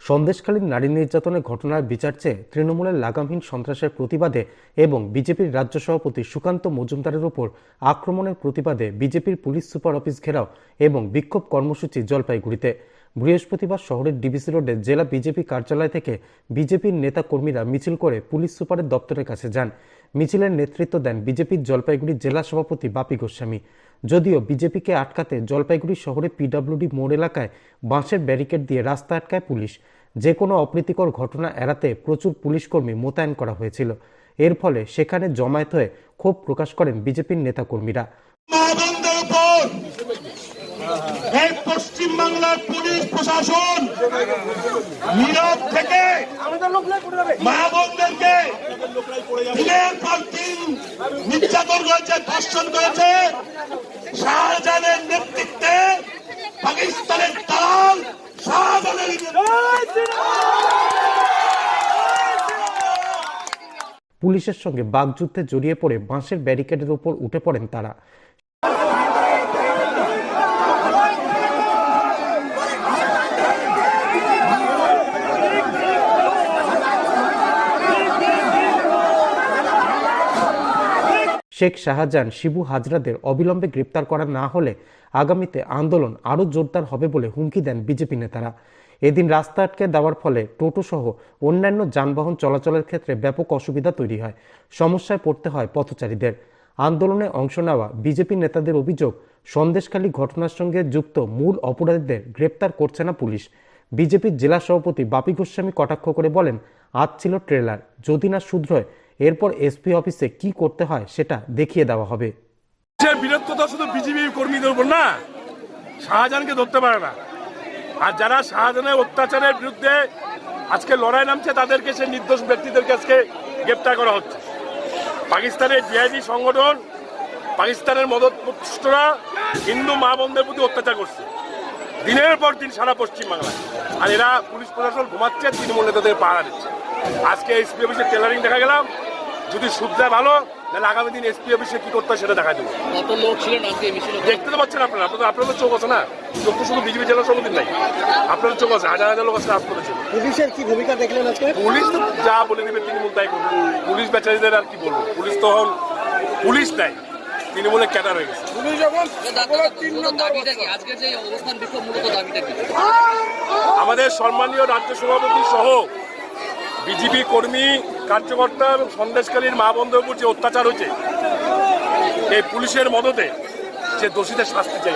সন্দেশখালীর নারী নির্যাতনের ঘটনার বিচার চেয়ে তৃণমূলের লাগামহীন সন্ত্রাসের প্রতিবাদে এবং বিজেপির রাজ্য সভাপতি সুকান্ত মজুমদারের ওপর আক্রমণের প্রতিবাদে বিজেপির পুলিশ সুপার অফিস ঘেরাও এবং বিক্ষোভ কর্মসূচি জলপাইগুড়িতে। বৃহস্পতিবার শহরের ডিবিসি রোডে জেলা বিজেপি কার্যালয় থেকে বিজেপির নেতা কর্মীরা মিছিল করে পুলিশ সুপারের দপ্তরের কাছে যান। মিছিলের নেতৃত্ব দেন বিজেপির জলপাইগুড়ি জেলা সভাপতি বাপি গোস্বামী। যদিও বিজেপিকে আটকাতে জলপাইগুড়ি শহরে পিডব্লিউডি মোড় এলাকায় বাঁশের ব্যারিকেড দিয়ে রাস্তা আটকায় পুলিশ। যে কোনো অপ্রীতিকর ঘটনা এড়াতে প্রচুর পুলিশকর্মী মোতায়েন করা হয়েছিল। এর ফলে সেখানে জমায়েত হয়ে ক্ষোভ প্রকাশ করেন বিজেপির নেতাকর্মীরা। পশ্চিম বাংলার পুলিশ প্রশাসন নীরব থেকে মা বোনদেরকে দিনের পর দিন নির্যাতন করেছে, ধর্ষণ করেছে। শাহজাহানের নেতৃত্বে পাকিস্তানের দালাল শাহজাহানের পুলিশের সঙ্গে বাকযুদ্ধে জড়িয়ে পড়ে বাঁশের ব্যারিকেডের উপর উঠে পড়েন তারা। শেখ শাহজাহান, শিবু হাজরাদের অবিলম্বে গ্রেপ্তার করা না হলে আগামীতে আন্দোলন আরও জোরদার হবে বলে হুমকি দেন বিজেপি নেতারা। এদিন রাস্তা আটকে দেওয়ার ফলে টোটো সহ অন্যান্য যানবাহন চলাচলের ক্ষেত্রে ব্যাপক অসুবিধা তৈরি হয়, সমস্যায় পড়তে হয় পথচারীদের। আন্দোলনে অংশ নেওয়া বিজেপি নেতাদের অভিযোগ, সন্দেশখালী ঘটনার সঙ্গে যুক্ত মূল অপরাধীদের গ্রেপ্তার করছে না পুলিশ। বিজেপির জেলা সভাপতি বাপি গোস্বামী কটাক্ষ করে বলেন, আজ ছিল ট্রেলার, যদি না শুধরোয় এরপর এসপি অফিসে কি করতে হয় সেটা দেখিয়ে দেওয়া হবে। বিরক্ততা শুধু বিজেপি কর্মীদের উপর না, শাহজাহানকে ধরতে পারে না। আর যারা শাহজাহানের অত্যাচারের বিরুদ্ধে আজকে লড়াই নামছে তাদেরকে, সে নির্দোষ ব্যক্তিদেরকে আজকে গ্রেপ্তার করা হচ্ছে। পাকিস্তানের জিহাদি সংগঠন, পাকিস্তানের মদতপুষ্টরা হিন্দু মা বোনদের প্রতি অত্যাচার করছে দিনের পর দিন সারা পশ্চিম বাংলায়। আর এরা পুলিশ প্রশাসন ঘুমাচ্ছে, তৃণমূল নেতাদের পাহারা দিচ্ছে। আজকে এসপি অফিসে টেলারিং দেখা গেলাম, যদি সুবিধা ভালো তাহলে আগামী দিন এসপি অফিসে কি করতে হয় সেটা দেখা দেবো। দেখতে তো পাচ্ছেন আপনারা, আপনাদের চোখ আছে না, চোখ তো শুধু বিজেপি জেলা সমিতির নাই, আপনাদের চোখ আছে, হাজার হাজার লোক আছে রাজপথে ছিল। পুলিশের কি ভূমিকা দেখলেন আজকে? পুলিশ তো যা বলে দেবে তৃণমূল তাই করবে। পুলিশ বেচারীদের আর কি বলবো, পুলিশ তো পুলিশ নাই, তৃণমূলের ক্যাডার হয়ে গেছে। আমাদের সম্মানীয় রাজ্য সভাপতি সহ বিজেপি কর্মী, কার্যকর্তা এবং সন্দেশখালীর মা বন্ধুর উপর যে অত্যাচার হয়েছে এই পুলিশের মদতে, সে দোষীদের শাস্তি চাই।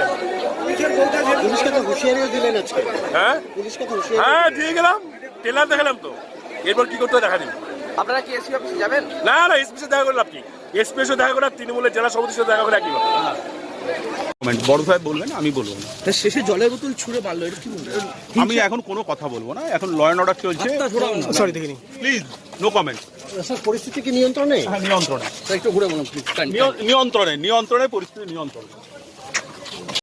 হ্যাঁ দিয়ে গেলাম, টেলার দেখালাম তো, এরপর কি করতে দেখা দিন। আপনারা কি এসপি অফিসে যাবেন? না না, এসপি সাথে দেখা করলাম কি, এসপি সাথে দেখা করার তৃণমূলের জেলা সভাপতির সাথে দেখা করে একই কথা। বড় ভাই বলবেন, আমি বলবো না। শেষে জলের বোতল ছুঁড়ে মারলো, এটা কি বলবেন? আমি এখন কোনো কথা বলবো না, এখন ল অ্যান্ড অর্ডার চলছে। সরি দেখিনি, প্লিজ নো কমেন্ট। স্যার পরিস্থিতি কি নিয়ন্ত্রণে? হ্যাঁ নিয়ন্ত্রণে, একটু ঘুরে বলুন প্লিজ। নিয়ন্ত্রণে পরিস্থিতি নিয়ন্ত্রণে।